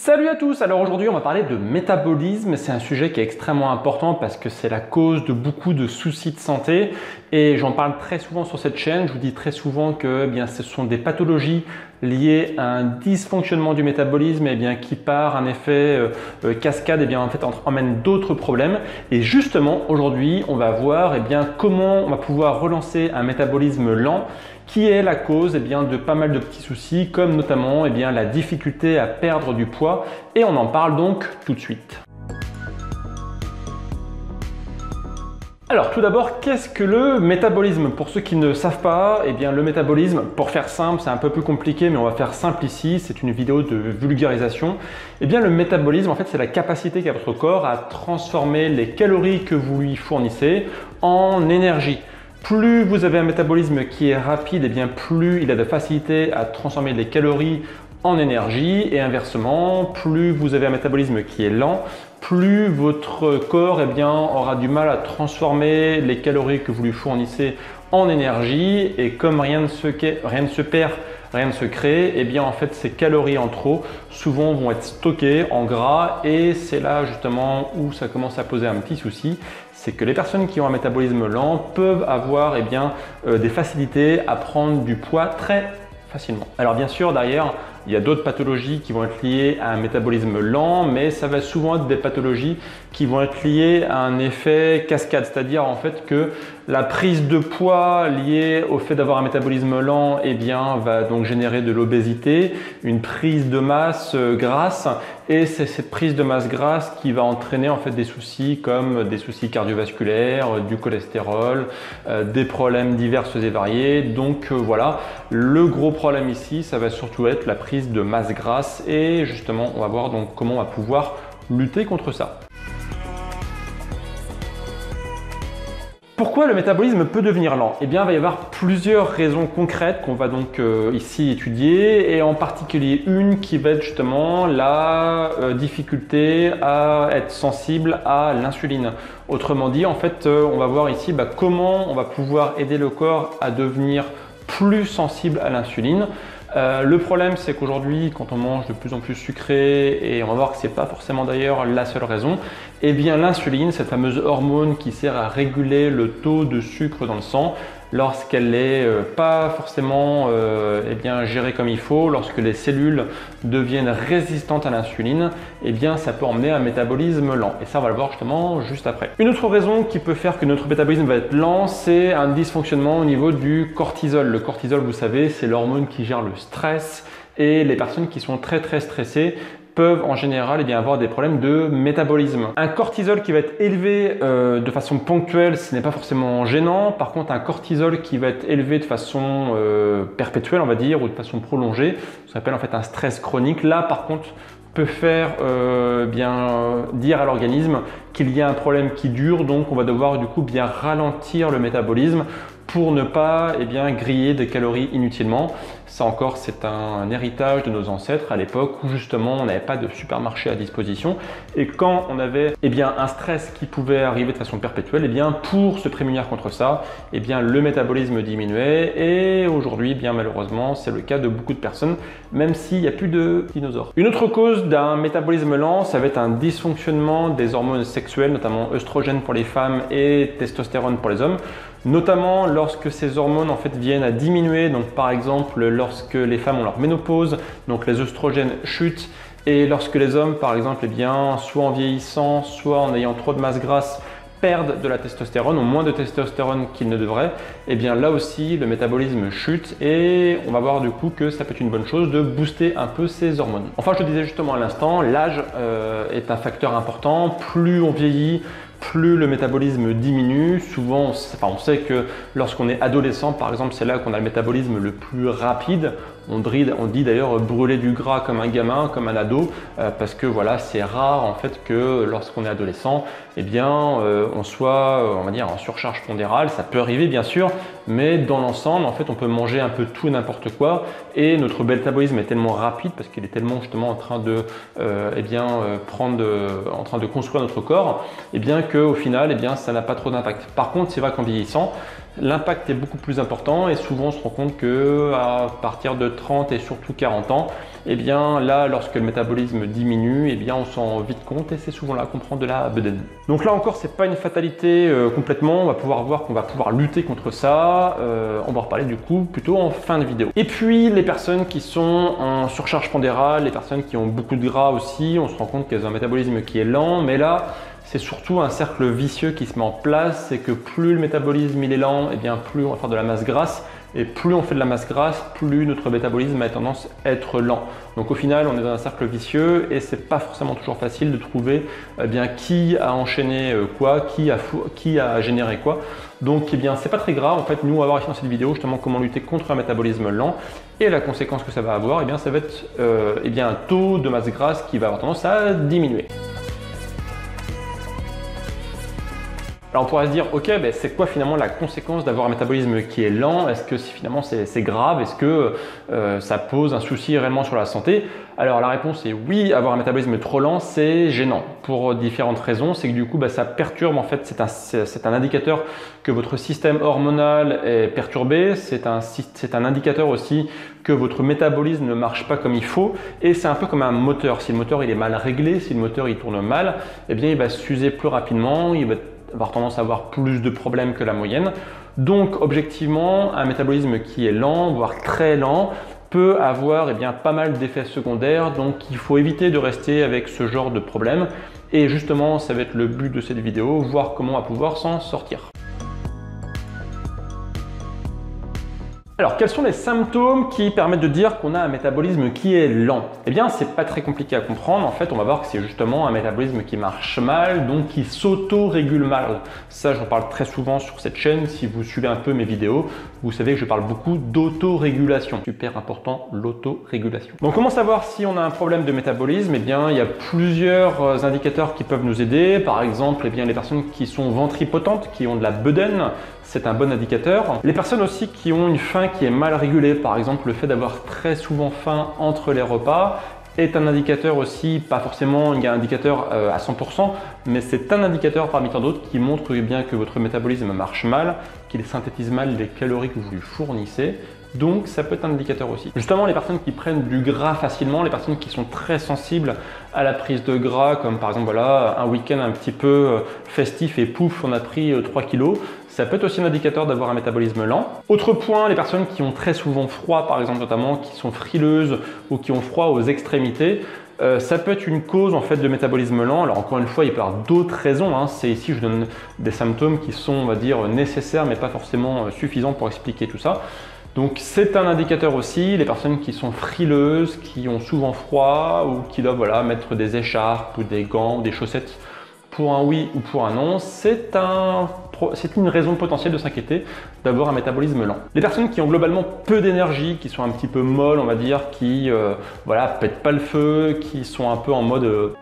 Salut à tous! Alors aujourd'hui on va parler de métabolisme. C'est un sujet qui est extrêmement important parce que c'est la cause de beaucoup de soucis de santé et j'en parle très souvent sur cette chaîne. Je vous dis très souvent que ce sont des pathologies liées à un dysfonctionnement du métabolisme qui par un effet cascade emmène d'autres problèmes. Et justement aujourd'hui on va voir comment on va pouvoir relancer un métabolisme lent qui est la cause de pas mal de petits soucis comme notamment la difficulté à perdre du poids, et on en parle donc tout de suite. Alors tout d'abord, qu'est-ce que le métabolisme? Pour ceux qui ne savent pas, le métabolisme, pour faire simple, c'est un peu plus compliqué mais on va faire simple ici, c'est une vidéo de vulgarisation. Le métabolisme en fait c'est la capacité qu'a votre corps à transformer les calories que vous lui fournissez en énergie. Plus vous avez un métabolisme qui est rapide, plus il a de facilité à transformer les calories en énergie, et inversement, plus vous avez un métabolisme qui est lent, plus votre corps aura du mal à transformer les calories que vous lui fournissez en énergie, et comme rien ne se perd, rien ne se crée, en fait ces calories en trop souvent vont être stockées en gras, et c'est là justement où ça commence à poser un petit souci. C'est que les personnes qui ont un métabolisme lent peuvent avoir des facilités à prendre du poids très facilement. Alors bien sûr derrière il y a d'autres pathologies qui vont être liées à un métabolisme lent, mais ça va souvent être des pathologies qui vont être liées à un effet cascade, c'est-à-dire en fait que la prise de poids liée au fait d'avoir un métabolisme lent va donc générer de l'obésité, une prise de masse grasse, et c'est cette prise de masse grasse qui va entraîner en fait des soucis comme des soucis cardiovasculaires, du cholestérol, des problèmes divers et variés. Donc voilà, le gros problème ici ça va surtout être la prise de masse grasse, et justement on va voir donc comment on va pouvoir lutter contre ça. Pourquoi le métabolisme peut devenir lent? Il va y avoir plusieurs raisons concrètes qu'on va donc ici étudier, et en particulier une qui va être justement la difficulté à être sensible à l'insuline. Autrement dit, en fait, on va voir ici comment on va pouvoir aider le corps à devenir plus sensible à l'insuline. Le problème c'est qu'aujourd'hui quand on mange de plus en plus sucré, et on va voir que ce n'est pas forcément d'ailleurs la seule raison, l'insuline, cette fameuse hormone qui sert à réguler le taux de sucre dans le sang, lorsqu'elle n'est pas forcément gérée comme il faut, lorsque les cellules deviennent résistantes à l'insuline, ça peut emmener à un métabolisme lent, et ça on va le voir justement juste après. Une autre raison qui peut faire que notre métabolisme va être lent, c'est un dysfonctionnement au niveau du cortisol. Le cortisol, vous savez, c'est l'hormone qui gère le stress, et les personnes qui sont très stressées peuvent en général avoir des problèmes de métabolisme. Un cortisol qui va être élevé de façon ponctuelle, ce n'est pas forcément gênant. Par contre, un cortisol qui va être élevé de façon perpétuelle, on va dire, ou de façon prolongée, ça s'appelle en fait un stress chronique. Là, par contre, peut faire dire à l'organisme qu'il y a un problème qui dure, donc on va devoir du coup bien ralentir le métabolisme pour ne pas griller des calories inutilement. Ça encore, c'est un héritage de nos ancêtres à l'époque où justement on n'avait pas de supermarché à disposition, et quand on avait un stress qui pouvait arriver de façon perpétuelle, pour se prémunir contre ça, le métabolisme diminuait, et aujourd'hui malheureusement c'est le cas de beaucoup de personnes, même s'il n'y a plus de dinosaures. Une autre cause d'un métabolisme lent, ça va être un dysfonctionnement des hormones sexuelles, notamment œstrogène pour les femmes et testostérone pour les hommes, notamment lorsque ces hormones en fait viennent à diminuer. Donc par exemple lorsque les femmes ont leur ménopause, donc les œstrogènes chutent, et lorsque les hommes par exemple soit en vieillissant, soit en ayant trop de masse grasse, perdent de la testostérone, ont moins de testostérone qu'ils ne devraient, là aussi le métabolisme chute, et on va voir du coup que ça peut être une bonne chose de booster un peu ces hormones. Enfin, je le disais justement à l'instant, l'âge est un facteur important. Plus on vieillit, plus le métabolisme diminue. Souvent, on sait que lorsqu'on est adolescent, par exemple, c'est là qu'on a le métabolisme le plus rapide. On dit d'ailleurs brûler du gras comme un gamin, comme un ado, parce que voilà, c'est rare en fait que lorsqu'on est adolescent, on soit, on va dire, en surcharge pondérale. Ça peut arriver bien sûr, mais dans l'ensemble, en fait, on peut manger un peu tout et n'importe quoi, et notre métabolisme est tellement rapide parce qu'il est tellement justement en train de en train de construire notre corps, qu'au final, ça n'a pas trop d'impact. Par contre, c'est vrai qu'en vieillissant, l'impact est beaucoup plus important et souvent on se rend compte que à partir de 30 et surtout 40 ans, eh bien là, lorsque le métabolisme diminue, eh bien on s'en rend vite compte et c'est souvent là qu'on prend de la bedaine. Donc là encore, c'est pas une fatalité complètement, on va pouvoir voir qu'on va pouvoir lutter contre ça, on va en reparler du coup plutôt en fin de vidéo. Et puis les personnes qui sont en surcharge pondérale, les personnes qui ont beaucoup de gras aussi, on se rend compte qu'elles ont un métabolisme qui est lent, mais là, c'est surtout un cercle vicieux qui se met en place, c'est que plus le métabolisme il est lent, et bien plus on va faire de la masse grasse, et plus on fait de la masse grasse, plus notre métabolisme a tendance à être lent. Donc au final, on est dans un cercle vicieux et c'est pas forcément toujours facile de trouver bien qui a enchaîné quoi, qui a généré quoi. Donc eh bien c'est pas très grave. En fait, nous on va voir ici dans cette vidéo justement comment lutter contre un métabolisme lent et la conséquence que ça va avoir, eh bien ça va être un taux de masse grasse qui va avoir tendance à diminuer. Alors on pourrait se dire, ok, c'est quoi finalement la conséquence d'avoir un métabolisme qui est lent? Est-ce que finalement c'est grave? Est-ce que ça pose un souci réellement sur la santé? Alors la réponse est oui, avoir un métabolisme trop lent, c'est gênant pour différentes raisons. C'est que du coup, ça perturbe, en fait, c'est un indicateur que votre système hormonal est perturbé. C'est un indicateur aussi que votre métabolisme ne marche pas comme il faut. Et c'est un peu comme un moteur. Si le moteur il est mal réglé, si le moteur il tourne mal, eh bien il va s'user plus rapidement, il va avoir tendance à avoir plus de problèmes que la moyenne. Donc objectivement, un métabolisme qui est lent, voire très lent, peut avoir pas mal d'effets secondaires. Donc il faut éviter de rester avec ce genre de problème. Et justement, ça va être le but de cette vidéo, voir comment on va pouvoir s'en sortir. Alors, quels sont les symptômes qui permettent de dire qu'on a un métabolisme qui est lent? Eh bien, c'est pas très compliqué à comprendre. En fait, on va voir que c'est justement un métabolisme qui marche mal, donc qui s'auto-régule mal. Ça, j'en parle très souvent sur cette chaîne. Si vous suivez un peu mes vidéos, vous savez que je parle beaucoup d'autorégulation. Super important, l'autorégulation. Donc, comment savoir si on a un problème de métabolisme? Eh bien, il y a plusieurs indicateurs qui peuvent nous aider. Par exemple, les personnes qui sont ventripotentes, qui ont de la bedaine, c'est un bon indicateur. Les personnes aussi qui ont une faim qui est mal régulée, par exemple le fait d'avoir très souvent faim entre les repas, est un indicateur aussi, pas forcément un indicateur à 100%, mais c'est un indicateur parmi tant d'autres qui montre bien que votre métabolisme marche mal, qu'il synthétise mal les calories que vous lui fournissez. Donc ça peut être un indicateur aussi. Justement, les personnes qui prennent du gras facilement, les personnes qui sont très sensibles à la prise de gras, comme par exemple voilà, un week-end un petit peu festif et pouf, on a pris 3 kilos, ça peut être aussi un indicateur d'avoir un métabolisme lent. Autre point, les personnes qui ont très souvent froid, par exemple notamment, qui sont frileuses ou qui ont froid aux extrémités, ça peut être une cause en fait de métabolisme lent. Alors encore une fois, il peut y avoir d'autres raisons. C'est ici je donne des symptômes qui sont, on va dire, nécessaires mais pas forcément suffisants pour expliquer tout ça. Donc c'est un indicateur aussi, les personnes qui sont frileuses, qui ont souvent froid ou qui doivent mettre des écharpes ou des gants ou des chaussettes pour un oui ou pour un non, c'est une raison potentielle de s'inquiéter d'avoir un métabolisme lent. Les personnes qui ont globalement peu d'énergie, qui sont un petit peu molles, on va dire, qui pètent pas le feu, qui sont un peu en mode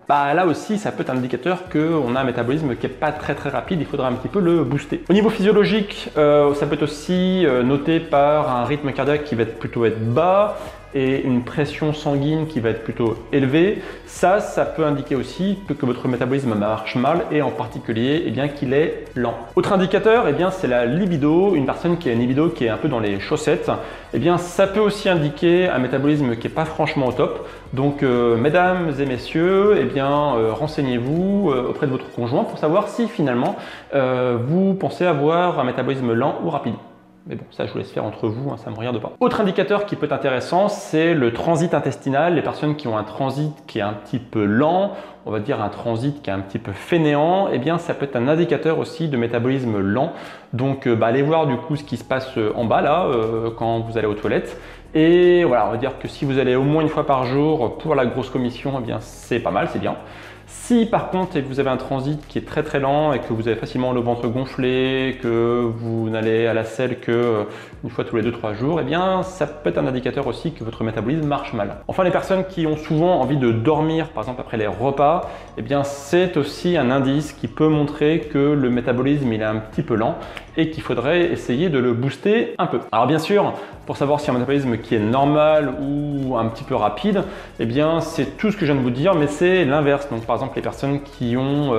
là aussi, ça peut être un indicateur qu'on a un métabolisme qui n'est pas très rapide, il faudra un petit peu le booster. Au niveau physiologique, ça peut être aussi noté par un rythme cardiaque qui va plutôt être bas et une pression sanguine qui va être plutôt élevée. Ça peut indiquer aussi que votre métabolisme marche mal et en particulier qu'il est lent. Autre indicateur, c'est la libido. Une personne qui a une libido qui est un peu dans les chaussettes, ça peut aussi indiquer un métabolisme qui n'est pas franchement au top. Donc mesdames et messieurs, renseignez-vous auprès de votre conjoint pour savoir si finalement vous pensez avoir un métabolisme lent ou rapide. Mais bon, ça je vous laisse faire entre vous, ça ne me regarde pas. Autre indicateur qui peut être intéressant, c'est le transit intestinal. Les personnes qui ont un transit qui est un petit peu lent, on va dire un transit qui est un petit peu fainéant, ça peut être un indicateur aussi de métabolisme lent. Donc allez voir du coup ce qui se passe en bas là, quand vous allez aux toilettes. Et voilà, on va dire que si vous allez au moins une fois par jour pour la grosse commission, c'est pas mal, c'est bien. Si par contre vous avez un transit qui est très lent et que vous avez facilement le ventre gonflé, que vous n'allez à la selle que une fois tous les 2-3 jours, ça peut être un indicateur aussi que votre métabolisme marche mal. Enfin, les personnes qui ont souvent envie de dormir, par exemple après les repas, c'est aussi un indice qui peut montrer que le métabolisme il est un petit peu lent et qu'il faudrait essayer de le booster un peu. Alors bien sûr, pour savoir si un métabolisme qui est normal ou un petit peu rapide, c'est tout ce que je viens de vous dire, mais c'est l'inverse. Donc par exemple, exemple les personnes qui ont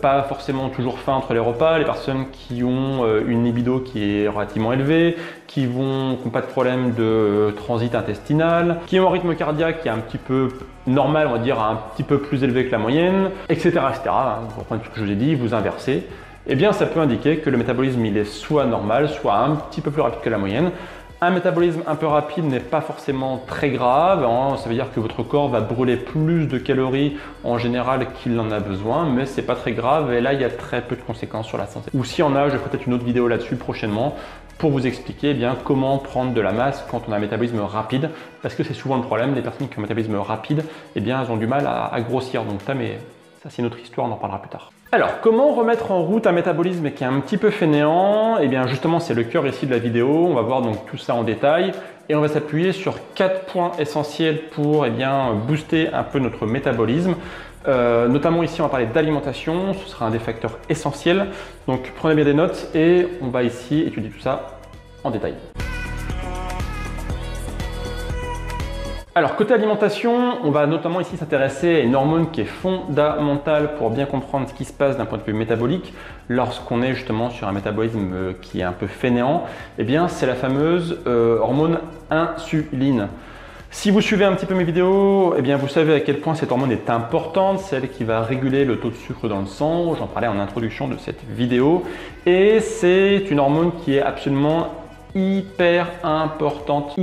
pas forcément toujours faim entre les repas, les personnes qui ont une libido qui est relativement élevée, qui n'ont pas de problème de transit intestinal, qui ont un rythme cardiaque qui est un petit peu normal, on va dire un petit peu plus élevé que la moyenne, etc. etc. Vous comprenez ce que je vous ai dit, vous inversez. Eh bien, ça peut indiquer que le métabolisme il est soit normal, soit un petit peu plus rapide que la moyenne. Un métabolisme un peu rapide n'est pas forcément très grave, hein. Ça veut dire que votre corps va brûler plus de calories en général qu'il en a besoin, mais c'est pas très grave et là il y a très peu de conséquences sur la santé. Ou s'il y en a, je ferai peut-être une autre vidéo là-dessus prochainement pour vous expliquer eh bien, comment prendre de la masse quand on a un métabolisme rapide, parce que c'est souvent le problème, les personnes qui ont un métabolisme rapide, eh bien, elles ont du mal à grossir, donc ça c'est une autre histoire, on en parlera plus tard. Alors, comment remettre en route un métabolisme qui est un petit peu fainéant? Eh bien, justement, c'est le cœur ici de la vidéo. On va voir donc tout ça en détail et on va s'appuyer sur 4 points essentiels pour booster un peu notre métabolisme. Notamment ici, on va parler d'alimentation. Ce sera un des facteurs essentiels. Donc, prenez bien des notes et on va ici étudier tout ça en détail. Alors côté alimentation, on va notamment ici s'intéresser à une hormone qui est fondamentale pour bien comprendre ce qui se passe d'un point de vue métabolique lorsqu'on est justement sur un métabolisme qui est un peu fainéant. Eh bien c'est la fameuse hormone insuline. Si vous suivez un petit peu mes vidéos, eh bien vous savez à quel point cette hormone est importante, celle qui va réguler le taux de sucre dans le sang. J'en parlais en introduction de cette vidéo. Et c'est une hormone qui est absolument hyper importante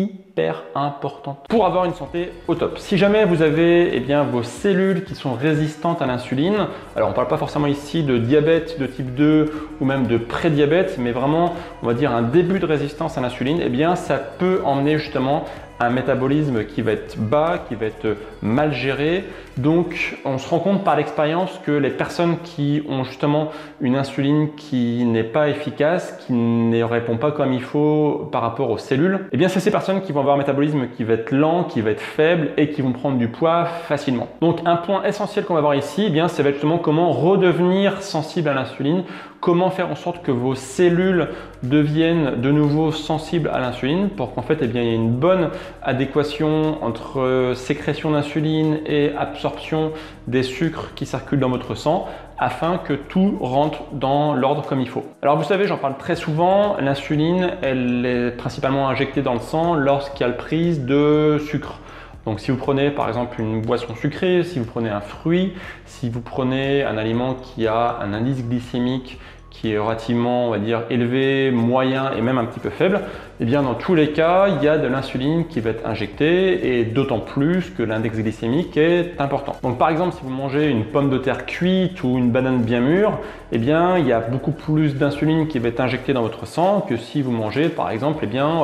pour avoir une santé au top. Si jamais vous avez eh bien, vos cellules qui sont résistantes à l'insuline, alors on ne parle pas forcément ici de diabète de type 2 ou même de prédiabète, mais vraiment on va dire un début de résistance à l'insuline, eh bien ça peut emmener justement un métabolisme qui va être bas, qui va être mal géré. Donc on se rend compte par l'expérience que les personnes qui ont justement une insuline qui n'est pas efficace, qui ne répond pas comme il faut par rapport aux cellules, eh bien c'est ces personnes qui vont avoir un métabolisme qui va être lent, qui va être faible et qui vont prendre du poids facilement. Donc un point essentiel qu'on va voir ici, eh bien ça va être justement comment redevenir sensible à l'insuline, comment faire en sorte que vos cellules deviennent de nouveau sensibles à l'insuline pour qu'en fait eh bien, il y ait une bonne adéquation entre sécrétion d'insuline et absorption des sucres qui circulent dans votre sang afin que tout rentre dans l'ordre comme il faut. Alors vous savez, j'en parle très souvent, l'insuline elle est principalement injectée dans le sang lorsqu'il y a le prise de sucre. Donc si vous prenez par exemple une boisson sucrée, si vous prenez un fruit, si vous prenez un aliment qui a un indice glycémique qui est relativement, on va dire, élevé, moyen et même un petit peu faible, eh bien dans tous les cas, il y a de l'insuline qui va être injectée et d'autant plus que l'index glycémique est important. Donc par exemple, si vous mangez une pomme de terre cuite ou une banane bien mûre, eh bien il y a beaucoup plus d'insuline qui va être injectée dans votre sang que si vous mangez par exemple eh bien,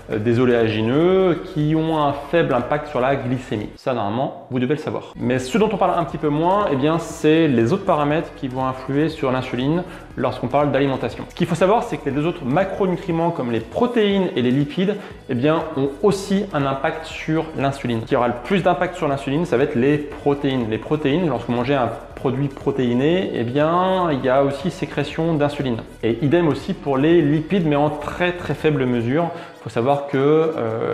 des oléagineux qui ont un faible impact sur la glycémie. Ça normalement, vous devez le savoir. Mais ce dont on parle un petit peu moins, eh bien c'est les autres paramètres qui vont influer sur l'insuline lorsqu'on parle d'alimentation. Ce qu'il faut savoir, c'est que les deux autres macronutriments comme les protéines et les lipides eh bien, ont aussi un impact sur l'insuline. Ce qui aura le plus d'impact sur l'insuline, ça va être les protéines. Les protéines, lorsque vous mangez un produit protéiné, eh bien, il y a aussi sécrétion d'insuline. Et idem aussi pour les lipides, mais en très faible mesure. Il faut savoir que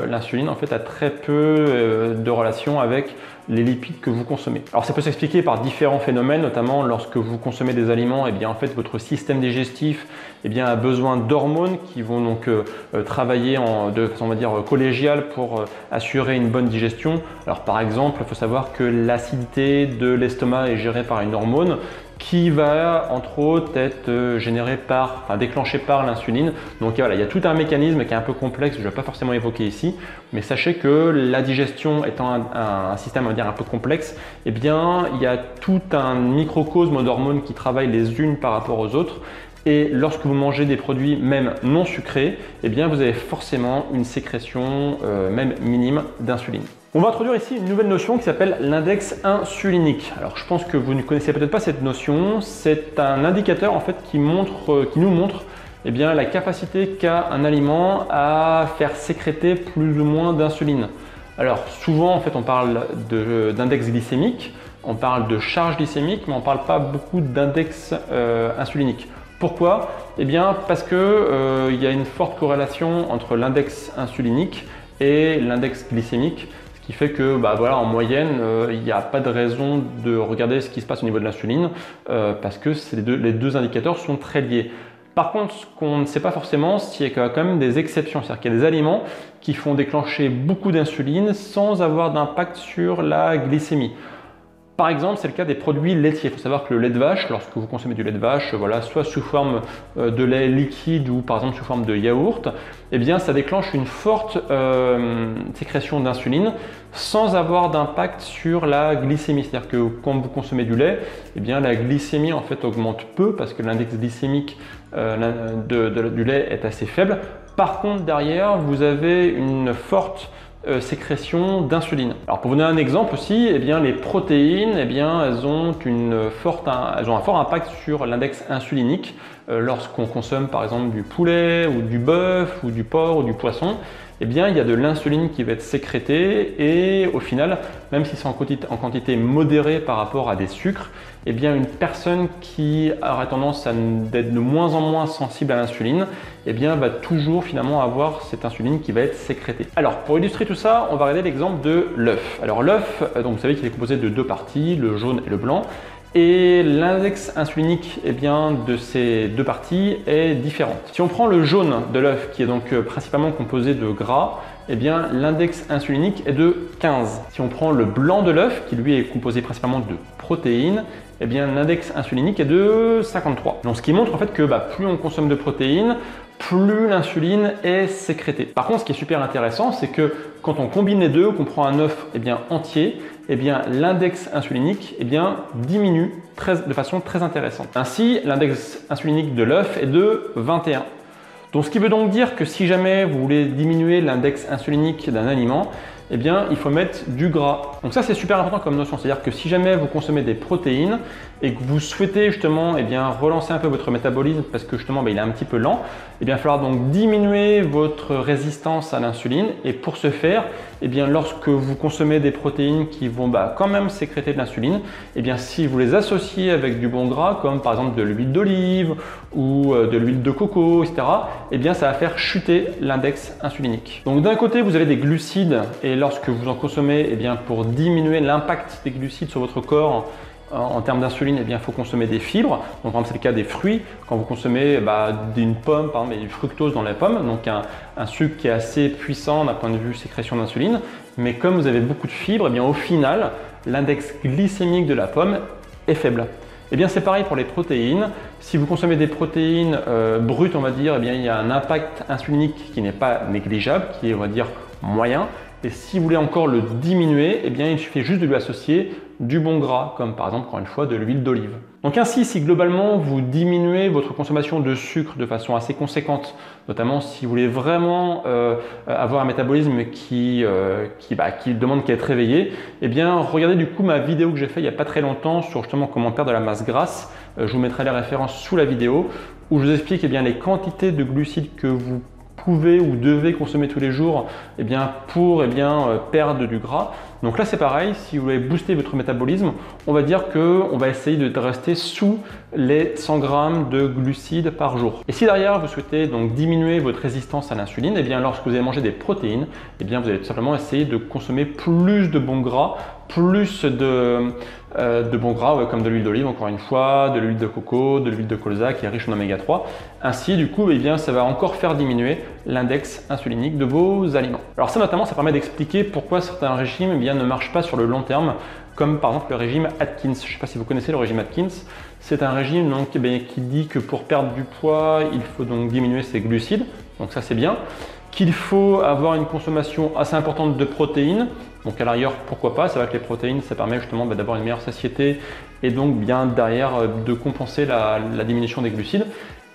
l'insuline en fait a très peu de relation avec les lipides que vous consommez. Alors ça peut s'expliquer par différents phénomènes, notamment lorsque vous consommez des aliments, eh bien en fait votre système digestif eh bien, a besoin d'hormones qui vont donc travailler de façon on va dire collégiale pour assurer une bonne digestion. Alors par exemple, il faut savoir que l'acidité de l'estomac est gérée par une hormone qui va entre autres être déclenchée par l'insuline. Donc voilà, il y a tout un mécanisme qui est un peu complexe, je ne vais pas forcément évoquer ici, mais sachez que la digestion étant un système on va dire un peu complexe, eh bien il y a tout un microcosme d'hormones qui travaillent les unes par rapport aux autres. Et lorsque vous mangez des produits même non sucrés, eh bien vous avez forcément une sécrétion même minime d'insuline. On va introduire ici une nouvelle notion qui s'appelle l'index insulinique. Alors je pense que vous ne connaissez peut-être pas cette notion. C'est un indicateur en fait qui nous montre eh bien, la capacité qu'a un aliment à faire sécréter plus ou moins d'insuline. Alors souvent en fait on parle d'index glycémique, on parle de charge glycémique, mais on ne parle pas beaucoup d'index insulinique. Pourquoi? Eh bien parce que il y a une forte corrélation entre l'index insulinique et l'index glycémique. Ce qui fait que voilà, en moyenne, il n'y a pas de raison de regarder ce qui se passe au niveau de l'insuline parce que les deux indicateurs sont très liés. Par contre, ce qu'on ne sait pas forcément, c'est qu'il y a quand même des exceptions. C'est-à-dire qu'il y a des aliments qui font déclencher beaucoup d'insuline sans avoir d'impact sur la glycémie. Par exemple, c'est le cas des produits laitiers. Il faut savoir que le lait de vache, lorsque vous consommez du lait de vache, voilà, soit sous forme de lait liquide ou par exemple sous forme de yaourt, eh bien, ça déclenche une forte sécrétion d'insuline sans avoir d'impact sur la glycémie. C'est-à-dire que quand vous consommez du lait, eh bien, la glycémie en fait augmente peu parce que l'index glycémique du lait est assez faible. Par contre, derrière, vous avez une forte sécrétion d'insuline. Alors pour vous donner un exemple aussi, eh bien, les protéines, eh bien, elles ont un fort impact sur l'index insulinique lorsqu'on consomme par exemple du poulet ou du bœuf ou du porc ou du poisson. Eh bien, il y a de l'insuline qui va être sécrétée et au final, même si c'est en quantité modérée par rapport à des sucres, eh bien, une personne qui aurait tendance à être de moins en moins sensible à l'insuline, eh bien, va toujours finalement avoir cette insuline qui va être sécrétée. Alors, pour illustrer tout ça, on va regarder l'exemple de l'œuf. Alors, l'œuf, donc vous savez qu'il est composé de deux parties, le jaune et le blanc. Et l'index insulinique de ces deux parties est différent. Si on prend le jaune de l'œuf qui est donc principalement composé de gras, eh bien l'index insulinique est de 15. Si on prend le blanc de l'œuf qui lui est composé principalement de protéines, eh bien l'index insulinique est de 53. Donc ce qui montre en fait que plus on consomme de protéines, plus l'insuline est sécrétée. Par contre, ce qui est super intéressant, c'est que quand on combine les deux, qu'on prend un œuf entier, eh bien l'index insulinique diminue de façon très intéressante. Ainsi, l'index insulinique de l'œuf est de 21. Donc ce qui veut donc dire que si jamais vous voulez diminuer l'index insulinique d'un aliment, eh bien, il faut mettre du gras. Donc ça, c'est super important comme notion. C'est-à-dire que si jamais vous consommez des protéines et que vous souhaitez justement relancer un peu votre métabolisme parce que justement il est un petit peu lent, eh bien, il va falloir donc diminuer votre résistance à l'insuline. Et pour ce faire, eh bien, lorsque vous consommez des protéines qui vont quand même sécréter de l'insuline, eh bien, si vous les associez avec du bon gras, comme par exemple de l'huile d'olive ou de l'huile de coco, etc., eh bien, ça va faire chuter l'index insulinique. Donc d'un côté, vous avez des glucides et lorsque vous en consommez, eh bien, pour diminuer l'impact des glucides sur votre corps en termes d'insuline, eh bien, il faut consommer des fibres. Donc, par exemple, c'est le cas des fruits. Quand vous consommez d'une pomme, par exemple, il y a du fructose dans la pomme, donc un sucre qui est assez puissant d'un point de vue sécrétion d'insuline. Mais comme vous avez beaucoup de fibres, eh bien, au final, l'index glycémique de la pomme est faible. Eh bien, c'est pareil pour les protéines. Si vous consommez des protéines brutes, on va dire, eh bien, il y a un impact insulinique qui n'est pas négligeable, qui est, on va dire, moyen. Et si vous voulez encore le diminuer, eh bien, il suffit juste de lui associer du bon gras, comme par exemple, encore une fois, de l'huile d'olive. Donc ainsi, si globalement vous diminuez votre consommation de sucre de façon assez conséquente, notamment si vous voulez vraiment avoir un métabolisme qui demande qu'à être réveillé, eh bien, regardez du coup ma vidéo que j'ai faite il n'y a pas très longtemps sur justement comment perdre de la masse grasse. Je vous mettrai les références sous la vidéo où je vous explique les quantités de glucides que vous pouvez ou devez consommer tous les jours pour perdre du gras. Donc là c'est pareil, si vous voulez booster votre métabolisme, on va dire qu'on va essayer de rester sous les 100 grammes de glucides par jour. Et si derrière vous souhaitez donc diminuer votre résistance à l'insuline, eh bien lorsque vous allez manger des protéines, eh bien vous allez tout simplement essayer de consommer plus de bons gras, plus de bons gras comme de l'huile d'olive encore une fois, de l'huile de coco, de l'huile de colza qui est riche en oméga 3. Ainsi du coup ça va encore faire diminuer l'index insulinique de vos aliments. Alors ça notamment ça permet d'expliquer pourquoi certains régimes ne marchent pas sur le long terme, comme par exemple le régime Atkins. Je ne sais pas si vous connaissez le régime Atkins. C'est un régime donc, qui dit que pour perdre du poids, il faut donc diminuer ses glucides, donc ça c'est bien, qu'il faut avoir une consommation assez importante de protéines, donc à l'arrière pourquoi pas, c'est vrai que les protéines ça permet justement d'avoir une meilleure satiété et donc bien derrière de compenser la diminution des glucides.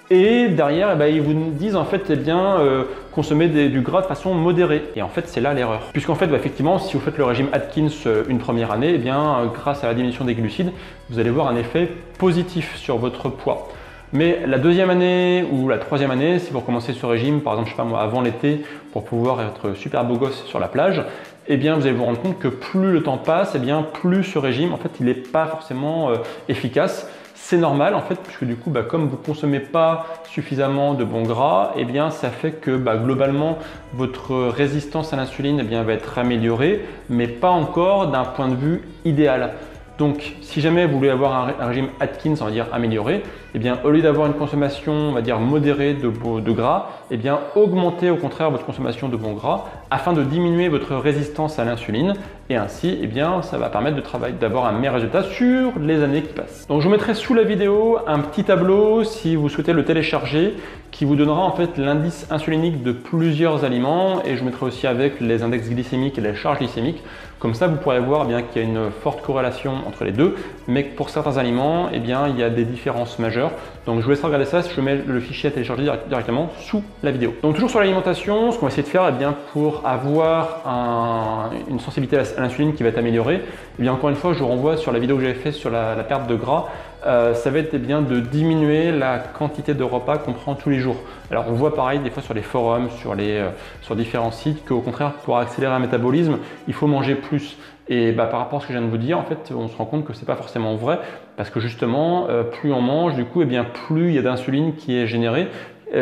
Et derrière, ils vous disent en fait, consommer du gras de façon modérée. Et en fait, c'est là l'erreur. Puisqu'en fait, effectivement, si vous faites le régime Atkins une première année, grâce à la diminution des glucides, vous allez voir un effet positif sur votre poids. Mais la deuxième année ou la troisième année, si vous recommencez ce régime, par exemple, je sais pas moi, avant l'été, pour pouvoir être super beau gosse sur la plage, vous allez vous rendre compte que plus le temps passe, plus ce régime, en fait, il n'est pas forcément efficace. c'est normal en fait, puisque du coup, comme vous ne consommez pas suffisamment de bons gras, eh bien, ça fait que globalement, votre résistance à l'insuline va être améliorée, mais pas encore d'un point de vue idéal. Donc, si jamais vous voulez avoir un régime Atkins, on va dire amélioré, eh bien, au lieu d'avoir une consommation, on va dire modérée de gras, eh bien, augmentez au contraire votre consommation de bons gras afin de diminuer votre résistance à l'insuline et ainsi, eh bien, ça va permettre d'avoir un meilleur résultat sur les années qui passent. Donc, je vous mettrai sous la vidéo un petit tableau si vous souhaitez le télécharger qui vous donnera en fait l'indice insulinique de plusieurs aliments et je vous mettrai aussi avec les index glycémiques et les charges glycémiques. Comme ça, vous pourrez voir bien qu'il y a une forte corrélation entre les deux, mais que pour certains aliments, eh bien, il y a des différences majeures. Donc, je vous laisse regarder ça. Je mets le fichier à télécharger directement sous la vidéo. Donc, toujours sur l'alimentation, ce qu'on va essayer de faire, eh bien, pour avoir une sensibilité à l'insuline qui va être améliorée, eh bien, encore une fois, je vous renvoie sur la vidéo que j'avais faite sur la perte de gras. Ça va être bien de diminuer la quantité de repas qu'on prend tous les jours. Alors on voit pareil des fois sur les forums, sur différents sites qu'au contraire pour accélérer un métabolisme, il faut manger plus. Et par rapport à ce que je viens de vous dire, en fait, on se rend compte que c'est pas forcément vrai parce que justement, plus on mange, du coup, plus il y a d'insuline qui est générée.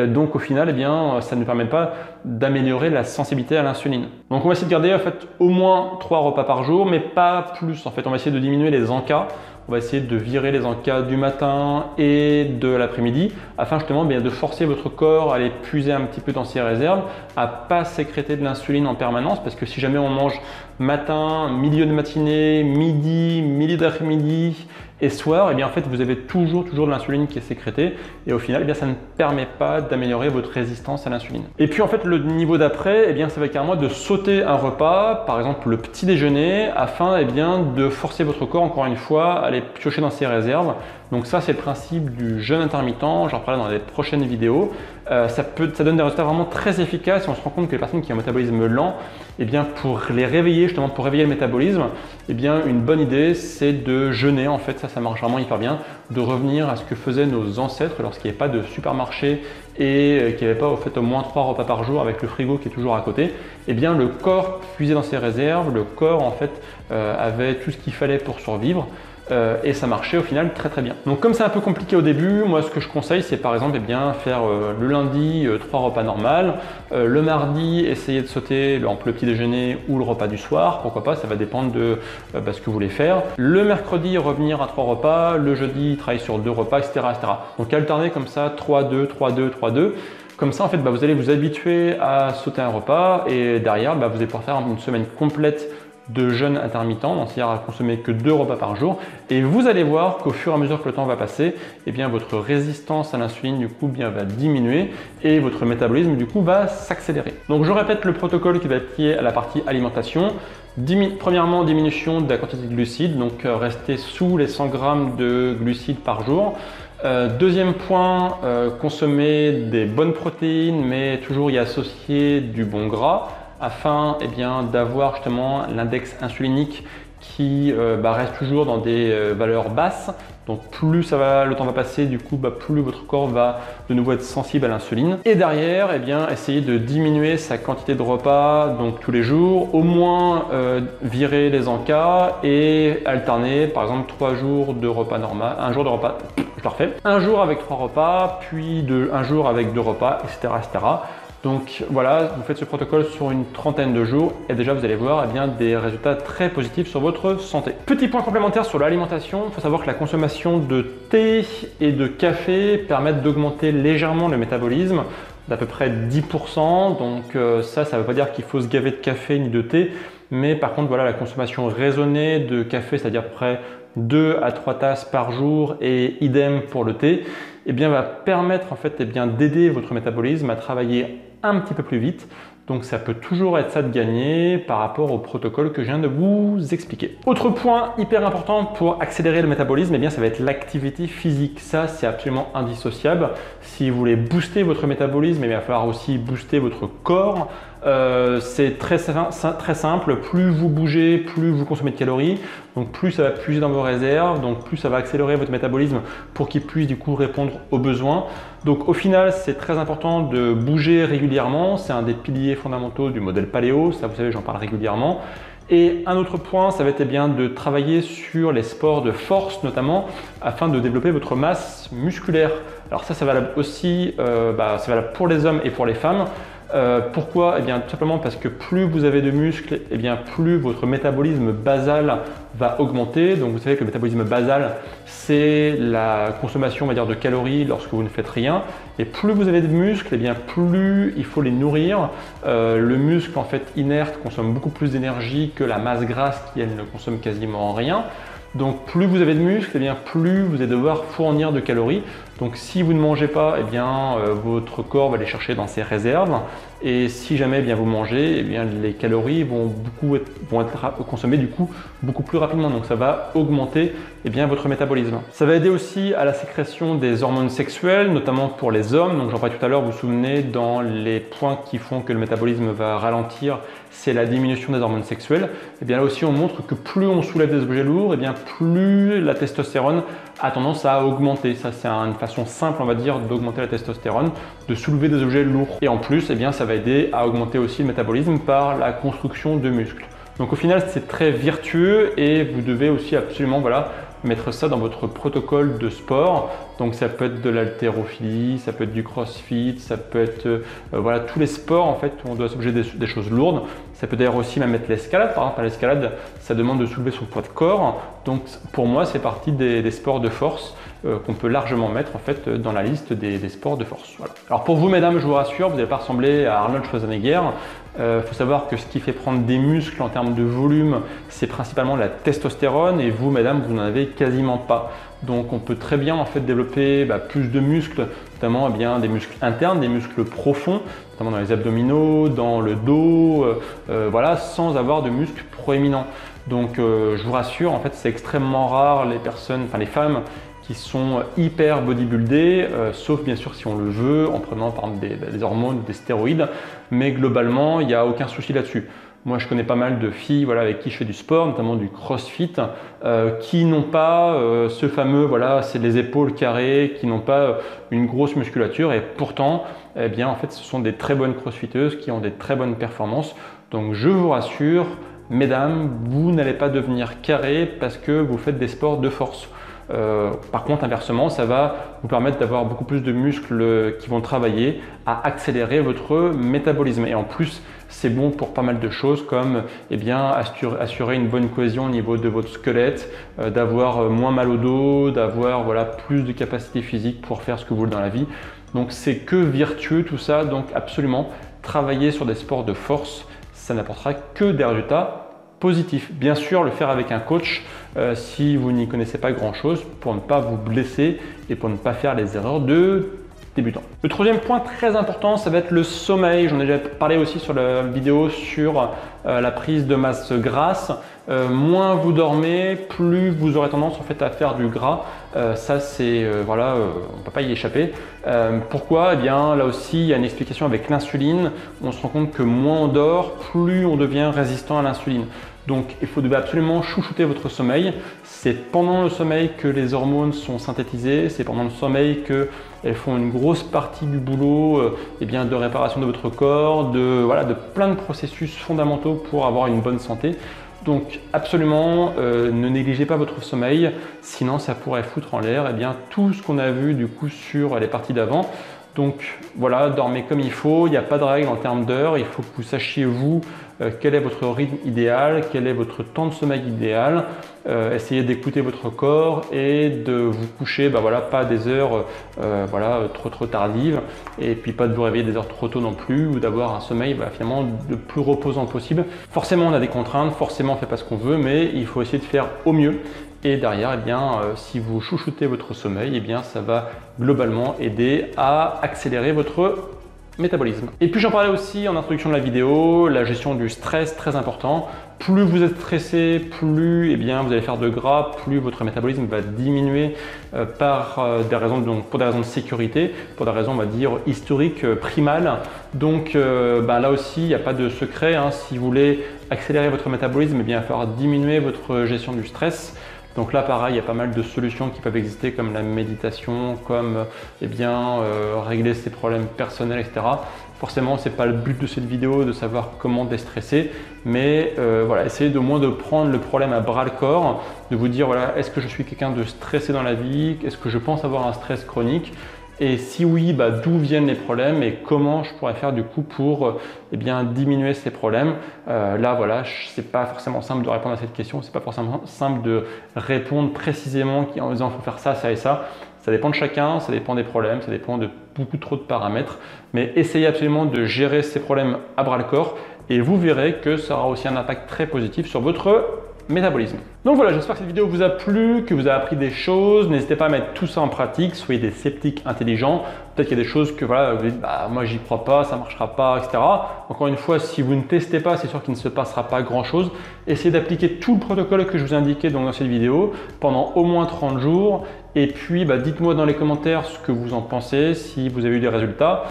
Donc au final, ça ne permet pas d'améliorer la sensibilité à l'insuline. Donc on va essayer de garder en fait au moins 3 repas par jour, mais pas plus. En fait, on va essayer de diminuer les encas. On va essayer de virer les encas du matin et de l'après-midi afin justement de forcer votre corps à aller puiser un petit peu dans ses réserves, à pas sécréter de l'insuline en permanence parce que si jamais on mange matin, milieu de matinée, midi, milieu d'après-midi et soir, en fait vous avez toujours de l'insuline qui est sécrétée et au final ça ne permet pas d'améliorer votre résistance à l'insuline. Et puis en fait le niveau d'après, ça va être carrément de sauter un repas, par exemple le petit déjeuner, afin de forcer votre corps encore une fois à aller piocher dans ses réserves. Donc ça c'est le principe du jeûne intermittent, j'en reparlerai dans les prochaines vidéos. Ça donne des résultats vraiment très efficaces et on se rend compte que les personnes qui ont un métabolisme lent, pour les réveiller, justement pour réveiller le métabolisme, une bonne idée c'est de jeûner en fait, ça marche vraiment hyper bien, de revenir à ce que faisaient nos ancêtres lorsqu'il n'y avait pas de supermarché et qu'il n'y avait pas au moins 3 repas par jour avec le frigo qui est toujours à côté. Le corps puisait dans ses réserves, le corps en fait avait tout ce qu'il fallait pour survivre. Et ça marchait au final très bien. Donc comme c'est un peu compliqué au début, moi ce que je conseille c'est par exemple faire le lundi 3 repas normaux, le mardi essayer de sauter le petit déjeuner ou le repas du soir, pourquoi pas, ça va dépendre de ce que vous voulez faire. Le mercredi revenir à 3 repas, le jeudi travailler sur 2 repas, etc. Donc alterner comme ça 3-2, 3-2, 3-2. Comme ça, en fait, vous allez vous habituer à sauter un repas et derrière, vous allez pouvoir faire une semaine complète de jeûne intermittent, c'est-à-dire à consommer que 2 repas par jour. Et vous allez voir qu'au fur et à mesure que le temps va passer, votre résistance à l'insuline du coup va diminuer et votre métabolisme du coup va s'accélérer. Donc je répète le protocole qui va être lié à la partie alimentation. Premièrement, diminution de la quantité de glucides, donc rester sous les 100 grammes de glucides par jour. Deuxième point, consommer des bonnes protéines, mais toujours y associer du bon gras afin d'avoir justement l'index insulinique qui reste toujours dans des valeurs basses. Donc plus le temps va passer, du coup plus votre corps va de nouveau être sensible à l'insuline. Et derrière, essayer de diminuer sa quantité de repas donc tous les jours, au moins virer les encas et alterner par exemple 3 jours de repas normal, un jour de repas, un jour avec 3 repas, puis un jour avec 2 repas, etc. Donc voilà, vous faites ce protocole sur une trentaine de jours et déjà vous allez voir des résultats très positifs sur votre santé. Petit point complémentaire sur l'alimentation, il faut savoir que la consommation de thé et de café permettent d'augmenter légèrement le métabolisme d'à peu près 10%. Donc ça ne veut pas dire qu'il faut se gaver de café ni de thé, mais par contre voilà, la consommation raisonnée de café, c'est-à-dire à peu près 2 à 3 tasses par jour et idem pour le thé, va permettre en fait d'aider votre métabolisme à travailler un petit peu plus vite. Donc ça peut toujours être ça de gagner par rapport au protocole que je viens de vous expliquer. Autre point hyper important pour accélérer le métabolisme, ça va être l'activité physique. Ça, c'est absolument indissociable. Si vous voulez booster votre métabolisme, il va falloir aussi booster votre corps. C'est très simple, plus vous bougez, plus vous consommez de calories, donc plus ça va puiser dans vos réserves, donc plus ça va accélérer votre métabolisme pour qu'il puisse du coup répondre aux besoins. Donc au final, c'est très important de bouger régulièrement, c'est un des piliers fondamentaux du modèle paléo, ça vous savez, j'en parle régulièrement. Et un autre point, ça va être bien de travailler sur les sports de force notamment afin de développer votre masse musculaire. Alors ça, c'est valable aussi, c'est valable pour les hommes et pour les femmes. Pourquoi? Eh bien, tout simplement parce que plus vous avez de muscles, eh bien, plus votre métabolisme basal va augmenter. Donc, vous savez que le métabolisme basal, c'est la consommation, on va dire, de calories lorsque vous ne faites rien. Et plus vous avez de muscles, eh bien, plus il faut les nourrir. Le muscle, en fait, inerte, consomme beaucoup plus d'énergie que la masse grasse qui, elle, ne consomme quasiment rien. Donc plus vous avez de muscles, eh bien, plus vous allez devoir fournir de calories. Donc si vous ne mangez pas, eh bien, votre corps va les chercher dans ses réserves. Et si jamais eh bien, vous mangez, eh bien, les calories vont être consommées du coup beaucoup plus rapidement. Donc ça va augmenter eh bien, votre métabolisme. Ça va aider aussi à la sécrétion des hormones sexuelles, notamment pour les hommes. Donc j'en parlais tout à l'heure, vous vous souvenez, dans les points qui font que le métabolisme va ralentir, c'est la diminution des hormones sexuelles. Et bien là aussi, on montre que plus on soulève des objets lourds, et bien plus la testostérone a tendance à augmenter. Ça, c'est une façon simple, on va dire, d'augmenter la testostérone, de soulever des objets lourds. Et en plus, eh bien, ça va aider à augmenter aussi le métabolisme par la construction de muscles. Donc au final, c'est très vertueux et vous devez aussi absolument mettre ça dans votre protocole de sport. Donc ça peut être de l'haltérophilie, ça peut être du crossfit, ça peut être tous les sports en fait où on doit s'obliger des choses lourdes. Ça peut d'ailleurs aussi même être l'escalade. Par exemple, l'escalade, ça demande de soulever son poids de corps. Donc pour moi, c'est partie des sports de force qu'on peut largement mettre en fait dans la liste des sports de force. Voilà. Alors pour vous, mesdames, je vous rassure, vous n'allez pas ressembler à Arnold Schwarzenegger. Faut savoir que ce qui fait prendre des muscles en termes de volume, c'est principalement la testostérone et vous, mesdames, vous n'en avez quasiment pas. Donc on peut très bien en fait développer plus de muscles, notamment des muscles internes, des muscles profonds, notamment dans les abdominaux, dans le dos, sans avoir de muscles proéminents. Donc je vous rassure, en fait c'est extrêmement rare les femmes qui sont hyper bodybuildées, sauf bien sûr si on le veut, en prenant par exemple des hormones, des stéroïdes, mais globalement il n'y a aucun souci là-dessus. Moi, je connais pas mal de filles avec qui je fais du sport, notamment du crossfit, qui n'ont pas ce fameux, c'est les épaules carrées, qui n'ont pas une grosse musculature et pourtant, eh bien, en fait, ce sont des très bonnes crossfiteuses qui ont des très bonnes performances. Donc, je vous rassure, mesdames, vous n'allez pas devenir carré parce que vous faites des sports de force. Par contre, inversement, ça va vous permettre d'avoir beaucoup plus de muscles qui vont travailler à accélérer votre métabolisme. Et en plus, c'est bon pour pas mal de choses comme assurer une bonne cohésion au niveau de votre squelette, d'avoir moins mal au dos, d'avoir plus de capacité physique pour faire ce que vous voulez dans la vie. Donc c'est que vertueux tout ça, donc absolument travailler sur des sports de force, ça n'apportera que des résultats positif. Bien sûr, le faire avec un coach si vous n'y connaissez pas grand-chose pour ne pas vous blesser et pour ne pas faire les erreurs de débutant. Le troisième point très important, ça va être le sommeil. J'en ai déjà parlé aussi sur la vidéo sur la prise de masse grasse. Moins vous dormez, plus vous aurez tendance en fait à faire du gras. Ça c'est on ne peut pas y échapper. Pourquoi? Eh bien là aussi il y a une explication avec l'insuline. On se rend compte que moins on dort, plus on devient résistant à l'insuline. Donc il devez absolument chouchouter votre sommeil. C'est pendant le sommeil que les hormones sont synthétisées, c'est pendant le sommeil qu'elles font une grosse partie du boulot de réparation de votre corps, de plein de processus fondamentaux pour avoir une bonne santé. Donc absolument ne négligez pas votre sommeil, sinon ça pourrait foutre en l'air tout ce qu'on a vu du coup sur les parties d'avant. Donc voilà, dormez comme il faut, il n'y a pas de règle en termes d'heures, il faut que vous sachiez vous quel est votre rythme idéal, quel est votre temps de sommeil idéal. Essayez d'écouter votre corps et de vous coucher pas à des heures trop tardives et puis pas de vous réveiller des heures trop tôt non plus ou d'avoir un sommeil finalement le plus reposant possible. Forcément on a des contraintes, forcément on ne fait pas ce qu'on veut, mais il faut essayer de faire au mieux. Et derrière, si vous chouchoutez votre sommeil, ça va globalement aider à accélérer votre métabolisme. Et puis j'en parlais aussi en introduction de la vidéo, la gestion du stress, très important. Plus vous êtes stressé, plus vous allez faire de gras, plus votre métabolisme va diminuer pour des raisons de sécurité, pour des raisons on va dire historiques, primales. Donc là aussi, il n'y a pas de secret. Si vous voulez accélérer votre métabolisme, il va falloir diminuer votre gestion du stress. Donc là, pareil, il y a pas mal de solutions qui peuvent exister comme la méditation, comme régler ses problèmes personnels, etc. Forcément, ce n'est pas le but de cette vidéo de savoir comment déstresser, mais voilà, essayez au moins de prendre le problème à bras le corps, de vous dire voilà, est-ce que je suis quelqu'un de stressé dans la vie? Est-ce que je pense avoir un stress chronique? Et si oui, d'où viennent les problèmes et comment je pourrais faire du coup pour diminuer ces problèmes. Là, voilà, c'est pas forcément simple de répondre à cette question, c'est pas forcément simple de répondre précisément en disant il faut faire ça, ça et ça. Ça dépend de chacun, ça dépend des problèmes, ça dépend de beaucoup trop de paramètres. Mais essayez absolument de gérer ces problèmes à bras le corps et vous verrez que ça aura aussi un impact très positif sur votre métabolisme. Donc voilà, j'espère que cette vidéo vous a plu, que vous avez appris des choses. N'hésitez pas à mettre tout ça en pratique, soyez des sceptiques intelligents. Peut-être qu'il y a des choses que voilà, vous dites, moi j'y crois pas, ça marchera pas, etc. Encore une fois, si vous ne testez pas, c'est sûr qu'il ne se passera pas grand chose. Essayez d'appliquer tout le protocole que je vous ai indiqué dans cette vidéo pendant au moins 30 jours. Et puis dites-moi dans les commentaires ce que vous en pensez, si vous avez eu des résultats.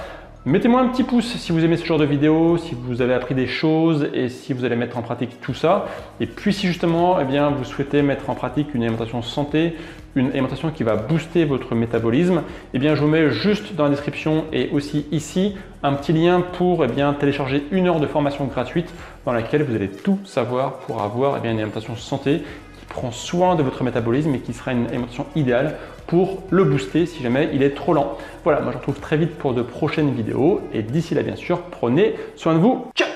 Mettez-moi un petit pouce si vous aimez ce genre de vidéo, si vous avez appris des choses et si vous allez mettre en pratique tout ça. Et puis si justement vous souhaitez mettre en pratique une alimentation santé, une alimentation qui va booster votre métabolisme, je vous mets juste dans la description et aussi ici un petit lien pour télécharger 1 heure de formation gratuite dans laquelle vous allez tout savoir pour avoir une alimentation santé qui prend soin de votre métabolisme et qui sera une alimentation idéale pour le booster si jamais il est trop lent. Voilà, moi je vous retrouve très vite pour de prochaines vidéos et d'ici là bien sûr, prenez soin de vous. Ciao!